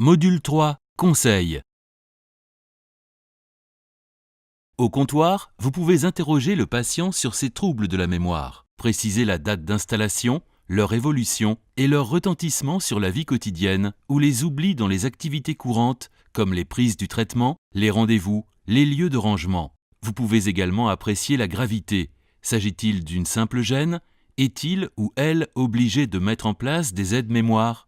Module 3. Conseil. Au comptoir, vous pouvez interroger le patient sur ses troubles de la mémoire, préciser la date d'installation, leur évolution et leur retentissement sur la vie quotidienne ou les oublis dans les activités courantes comme les prises du traitement, les rendez-vous, les lieux de rangement. Vous pouvez également apprécier la gravité. S'agit-il d'une simple gêne? Est-il ou elle obligé de mettre en place des aides-mémoire?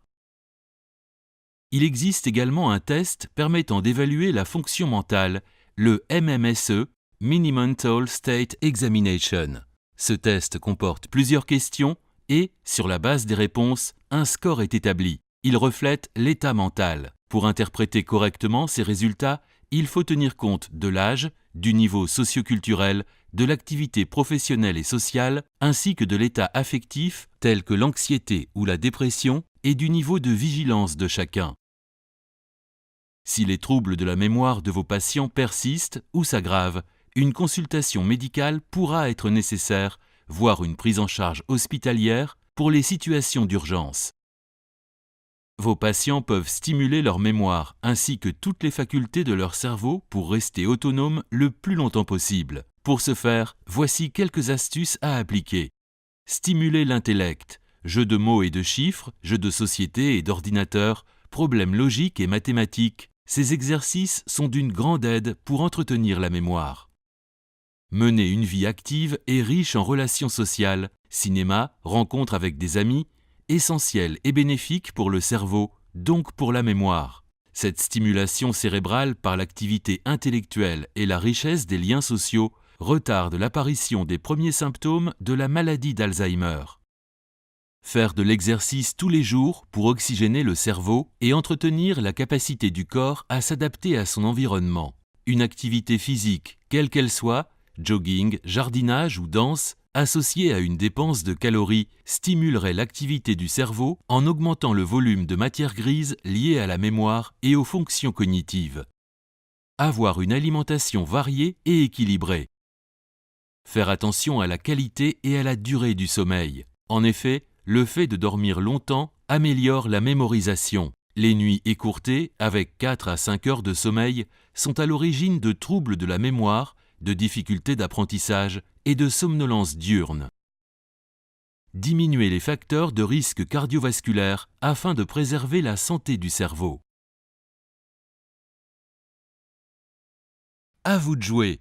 Il existe également un test permettant d'évaluer la fonction mentale, le MMSE, Mini Mental State Examination. Ce test comporte plusieurs questions et, sur la base des réponses, un score est établi. Il reflète l'état mental. Pour interpréter correctement ces résultats, il faut tenir compte de l'âge, du niveau socioculturel, de l'activité professionnelle et sociale, ainsi que de l'état affectif, tel que l'anxiété ou la dépression, et du niveau de vigilance de chacun. Si les troubles de la mémoire de vos patients persistent ou s'aggravent, une consultation médicale pourra être nécessaire, voire une prise en charge hospitalière pour les situations d'urgence. Vos patients peuvent stimuler leur mémoire ainsi que toutes les facultés de leur cerveau pour rester autonomes le plus longtemps possible. Pour ce faire, voici quelques astuces à appliquer. Stimuler l'intellect, jeux de mots et de chiffres, jeux de société et d'ordinateur, problèmes logiques et mathématiques. Ces exercices sont d'une grande aide pour entretenir la mémoire. Mener une vie active et riche en relations sociales, cinéma, rencontres avec des amis, essentiel et bénéfique pour le cerveau, donc pour la mémoire. Cette stimulation cérébrale par l'activité intellectuelle et la richesse des liens sociaux retarde l'apparition des premiers symptômes de la maladie d'Alzheimer. Faire de l'exercice tous les jours pour oxygéner le cerveau et entretenir la capacité du corps à s'adapter à son environnement. Une activité physique, quelle qu'elle soit, jogging, jardinage ou danse, associée à une dépense de calories, stimulerait l'activité du cerveau en augmentant le volume de matière grise liée à la mémoire et aux fonctions cognitives. Avoir une alimentation variée et équilibrée. Faire attention à la qualité et à la durée du sommeil. En effet, le fait de dormir longtemps améliore la mémorisation. Les nuits écourtées, avec 4 à 5 heures de sommeil, sont à l'origine de troubles de la mémoire, de difficultés d'apprentissage et de somnolence diurne. Diminuer les facteurs de risque cardiovasculaire afin de préserver la santé du cerveau. À vous de jouer!